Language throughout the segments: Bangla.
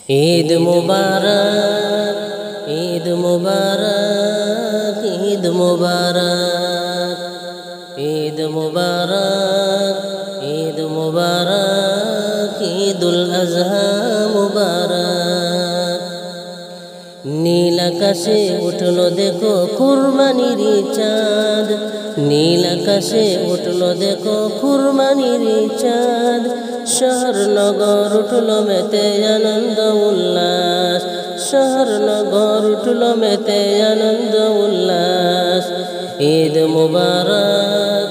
ঈদ মুবারক, ঈদ মুবারক, ঈদ মুবারক, ঈদ মুবারক, ঈদ মুবারক, ঈদুল আজহা মুবারক। নীল আকাশে উঠলো দেখো কুরবানির চাঁদ, নীল আকাশে উঠলো দেখো কুরবানির চাঁদ। শহর নগর উঠলো মেতে আনন্দ উল্লাস, শহর নগর উঠলো মেতে আনন্দ উল্লাস। ঈদ মুবারক,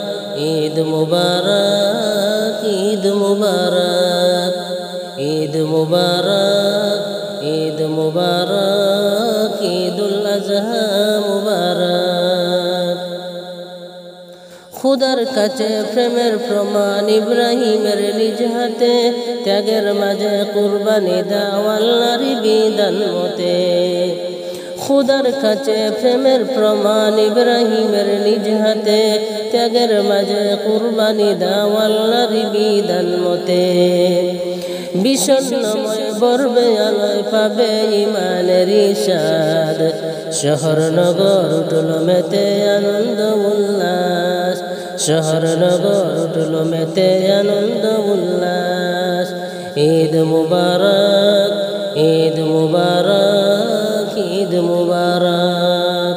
ঈদ মুবারক, ঈদ মুবারক, ঈদ মুবারক, ঈদ মুবারক, ঈদুল আজহা মুবারক। খুদার কাছে প্রেমের প্রমাণ ইব্রাহিমের নিজ হাতে, ত্যাগের মাঝে কুরবানি দাও আল্লাহর বিধান মতে। খুদার কাছে প্রেমের প্রমাণ ইব্রাহিমের নিজ হাতে, ত্যাগের মাঝে কুরবানি দাও আল্লাহর বিধান মতে। বিষণ্ণময় বর্বে আলোয় পাবে ইমানের ইশাদ, শহর নগর উঠলো মেতে আনন্দ উল্লাস, শহর নগর উঠলো মেতে আনন্দ উল্লাস। ঈদ মুবারক, ঈদ মুবারক, ঈদ মুবারক,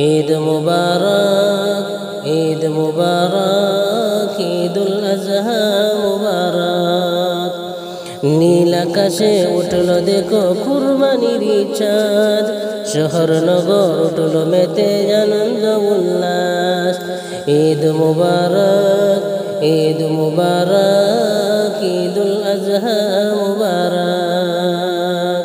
ঈদ মুবারক, ঈদ মুবারক, ঈদুল আজহা মুবারক। নীল আকাশে উঠলো দেখো কুরবানির চাঁদ, শহর নগর উঠলো মেতে আনন্দ উল্লাস। ঈদ মুবারক, ঈদ মুবারক, ঈদুল আজহা মুবারক।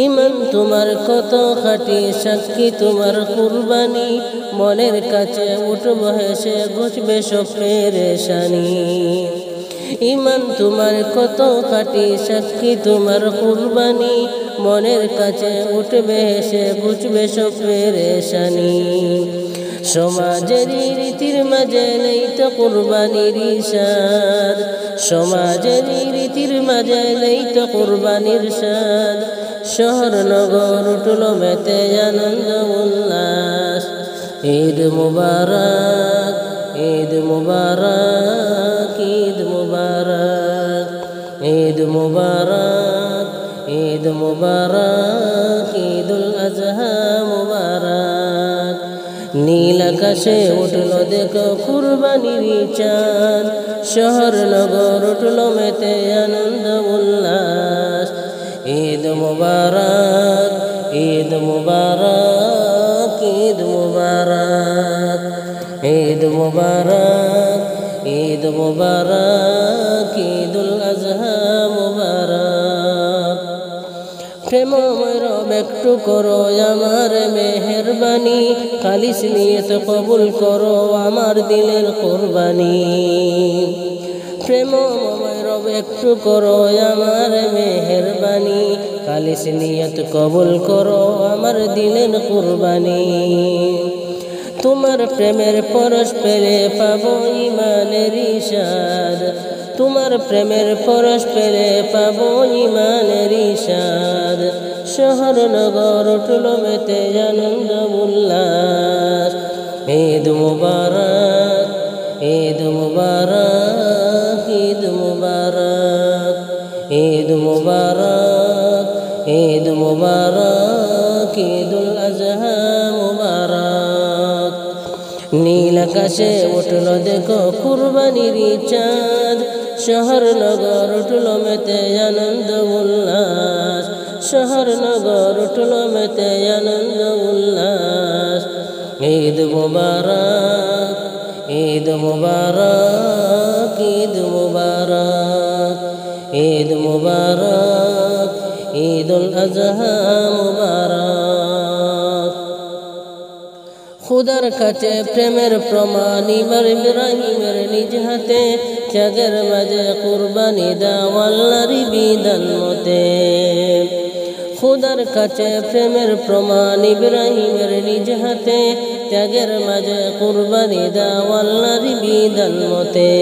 ইমান তোমার কত খাঁটি, সাক্ষী তোমার কুরবানি, মনের কাছে উঠবো হেসে ঘুচবে সব পেরেশানি। ইমান তোমার কত খাঁটি, সাক্ষী তোমার কুরবানি, মনের কাছে উঠবে হেসে ঘুচবে সব পেরেশানি। সমাজের রীতির মাঝে নেই তো কুরবানির স্বাদ, সমাজের রীতির মাঝে নেই তো কুরবানির স্বাদ। শহর নগর উঠলো মেতে আনন্দ উল্লাস। ঈদ মুবারক, ঈদ মুবারক, ঈদ মুবারক, ঈদ মুবারক, ঈদ মুবারক, ঈদুল আজহা মুবারক। নীল আকাশে উঠলো দেখো কুরবানির চাঁদ, শহর নগর উঠলো মেতে আনন্দ উল্লাস। ঈদ মুবারক, ঈদ মুবারক, ঈদ মুবারক, ঈদ মুবারক, ঈদ মুবারক, ঈদুল আজহা মুবারক। প্রেমময় রব একটু করো আমার মেহেরবানি, খালিস নিয়ত কবুল করো আমার দিলের কুরবানি। প্রেমময় রব একটু করো আমার মেহেরবানি, খালিস নিয়ত কবুল করো আমার দিলের কুরবানি। তোমার প্রেমের পরশ পেলে পাবো ইমানের ইশাদ, তোমার প্রেমের পরশ পেলে পাবো ইমানের ইশাদ। শহর নগর উঠলো মেতে আনন্দ উল্লাস। ঈদ মুবারক, ঈদ মুবারক, ঈদ মুবারক, ঈদ মুবারক, ঈদ মুবারক, ঈদুল আজহা মুবারক। নীল আকাশে উঠলো দেখো কুরবানির চাঁদ, শহর নগর উঠলো মেতে আনন্দ উল্লাস, শহর নগর উঠলো মেতে আনন্দ উল্লাস। ঈদ মুবারক, ঈদ মুবারক, ঈদ মুবারক, ঈদ মুবারক, ঈদুল আজহা মুবারক। খুদার কাছে প্রেমের প্রমাণ ইব্রাহিমের নিজ হাতে, ত্যাগের মাঝে কুরবানি দাও আল্লাহর বিধান মতে। খুদার কাছে প্রেমের প্রমাণ ইব্রাহিমের নিজ হাতে, ত্যাগের মাঝে কুরবানি দাও আল্লাহর বিধান মতে।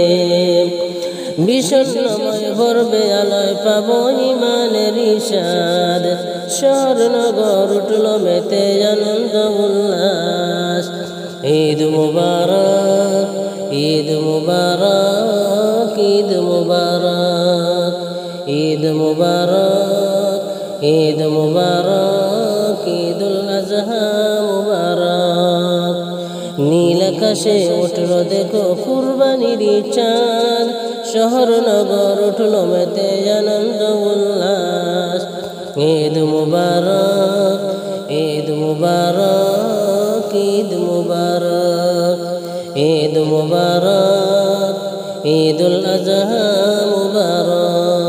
বিষণ্ণময় ভরবে আলোয় পাবো ইমানের ইশাদ শহর নগর উঠল মেতে আনন্দ উল্লাস ঈদ মুবারক ঈদ মুবারক ঈদ মুবারক ঈদ মুবারক ঈদ মুবারক ঈদুল আজহা মুবারক নীল আকাশে উঠল দেখো কুরবানির চাঁদ শহর নগর উঠল মেতে আনন্দ উল্লাস ঈদ মুবারক ঈদ মুবারক ঈদ মুবারক ঈদ মুবারক ঈদুল আজহা মুবারক।